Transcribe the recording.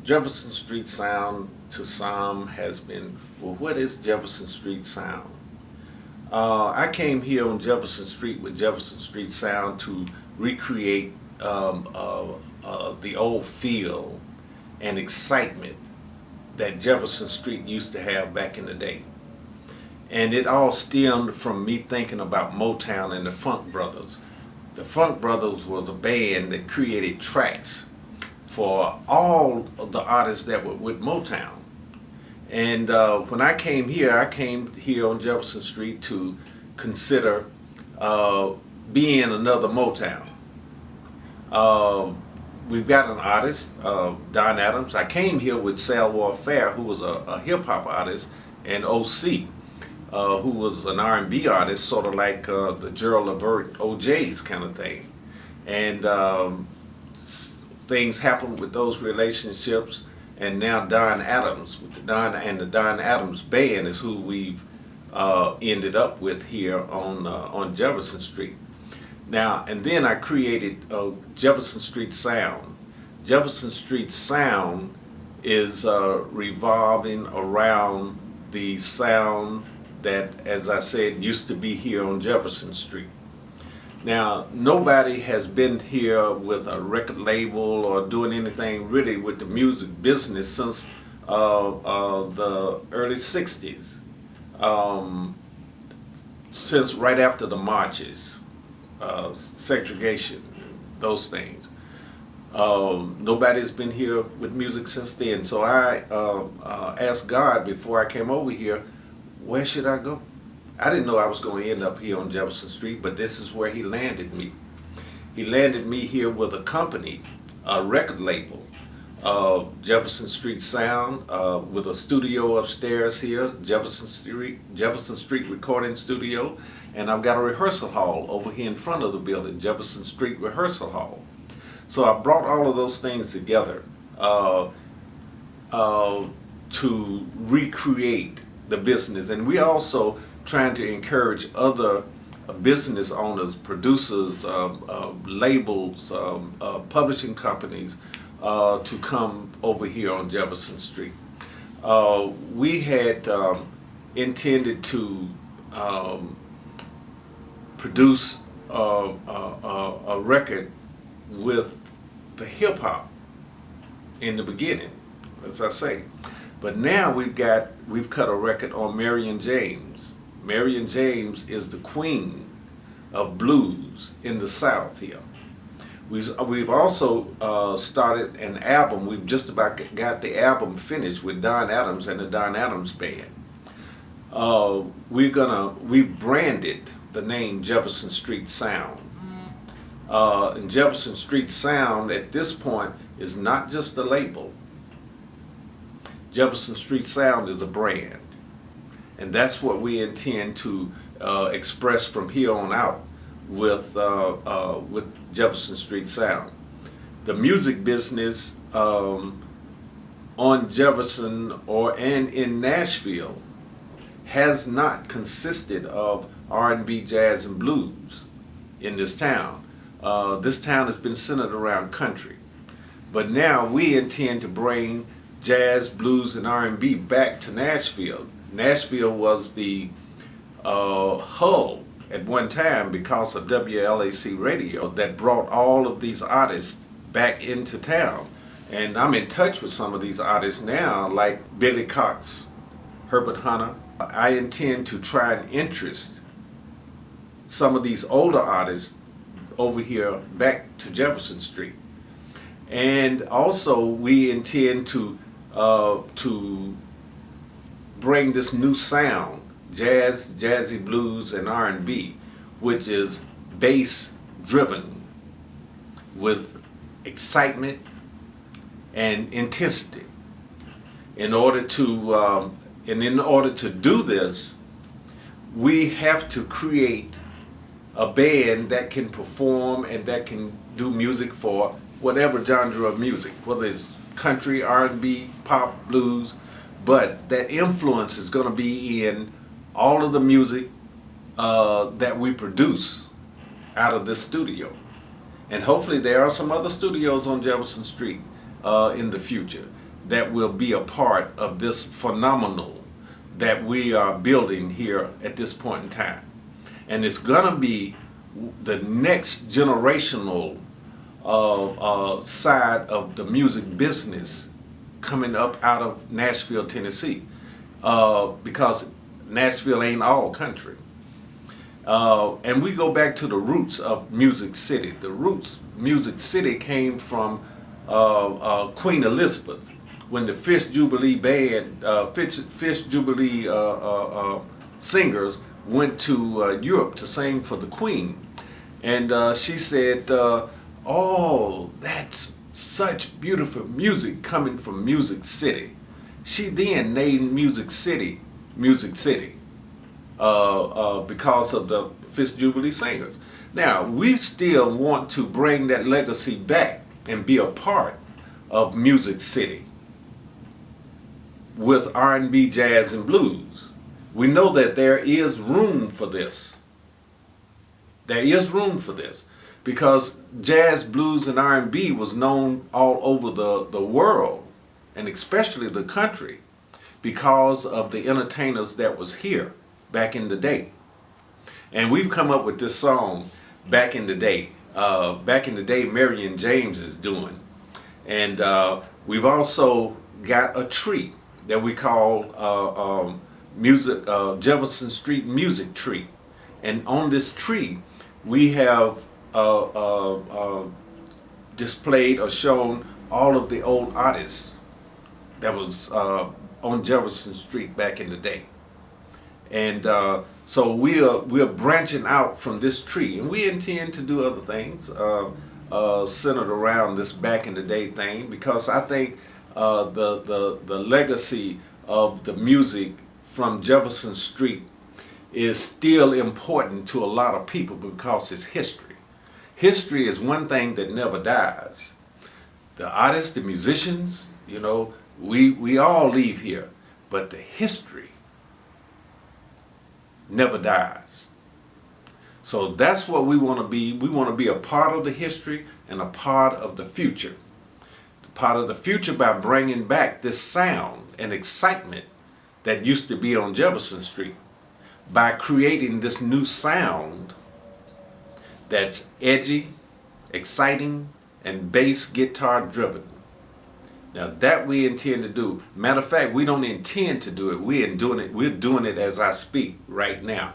Jefferson Street sound to some has been, well, what is Jefferson Street sound? I came here on Jefferson Street with Jefferson Street sound to recreate the old feel and excitement that Jefferson Street used to have back in the day. And it all stemmed from me thinking about Motown and the Funk Brothers. The Funk Brothers was a band that created tracks for all of the artists that were with Motown. And when I came here on Jefferson Street to consider being another Motown. We've got an artist, Don Adams. I came here with Salwar Fair, who was a hip-hop artist, and OC, who was an R&B artist, sort of like the Gerald Levert OJ's kind of thing. And things happened with those relationships, and now Don Adams, with the Don Adams Band, is who we've ended up with here on Jefferson Street. Now, and then I created Jefferson Street Sound. Jefferson Street Sound is revolving around the sound that, as I said, used to be here on Jefferson Street. Now, nobody has been here with a record label or doing anything really with the music business since the early 60s, since right after the marches, segregation, those things. Nobody's been here with music since then. So I asked God before I came over here, where should I go? I didn't know I was going to end up here on Jefferson Street, but this is where he landed me. He landed me here with a company, a record label, Jefferson Street Sound, with a studio upstairs here, Jefferson Street Recording Studio, and I've got a rehearsal hall over here in front of the building, Jefferson Street Rehearsal Hall. So I brought all of those things together to recreate the business, and we also trying to encourage other business owners, producers, labels, publishing companies to come over here on Jefferson Street. We had intended to produce a record with the hip hop in the beginning, as I say. But now we've cut a record on Marion James. Marion James is the queen of blues in the South here. We've also started an album. We've just about got the album finished with Don Adams and the Don Adams Band. We branded the name Jefferson Street Sound. And Jefferson Street Sound at this point is not just a label. Jefferson Street Sound is a brand. And that's what we intend to express from here on out with Jefferson Street Sound. The music business on Jefferson and in Nashville has not consisted of R&B, jazz, and blues in this town. This town has been centered around country. But now we intend to bring jazz, blues, and R&B back to Nashville. Nashville was the hub at one time because of WLAC radio that brought all of these artists back into town. And I'm in touch with some of these artists now, like Billy Cox, Herbert Hunter. I intend to try and interest some of these older artists over here back to Jefferson Street. And also we intend to bring this new sound, jazz, jazzy blues, and R&B, which is bass driven with excitement and intensity. In order to do this, we have to create a band that can perform and that can do music for whatever genre of music, whether it's country, R&B, pop, blues, but that influence is going to be in all of the music that we produce out of this studio. And hopefully there are some other studios on Jefferson Street in the future. that will be a part of this phenomenal that we are building here at this point in time. And it's going to be the next generational side of the music business coming up out of Nashville, Tennessee, because Nashville ain't all country. And we go back to the roots of Music City. The roots, Music City, came from Queen Elizabeth, when the Fish Jubilee band, Fish Jubilee singers went to Europe to sing for the Queen. And she said, oh, that's such beautiful music coming from Music City. She then named Music City, Music City, because of the Fish Jubilee singers. Now, we still want to bring that legacy back and be a part of Music City with R&B, jazz, and blues. We know that there is room for this. There is room for this because jazz, blues, and R&B was known all over the world, and especially the country, because of the entertainers that was here back in the day. And we've come up with this song, Back in the Day. Back in the Day, Marion James is doing. And we've also got a tree that we call Jefferson Street Music Tree. And on this tree, we have displayed or shown all of the old artists that was on Jefferson Street back in the day. And so we're branching out from this tree, and we intend to do other things centered around this back in the day thing, because I think the legacy of the music from Jefferson Street is still important to a lot of people because it's history. History is one thing that never dies. The artists, the musicians, you know, we all leave here, but the history never dies. So that's what we want to be. We want to be a part of the history and a part of the future. Part of the future by bringing back this sound and excitement that used to be on Jefferson Street, by creating this new sound that's edgy, exciting, and bass guitar driven. Now that we intend to do. Matter of fact, we don't intend to do it. We're doing it as I speak right now.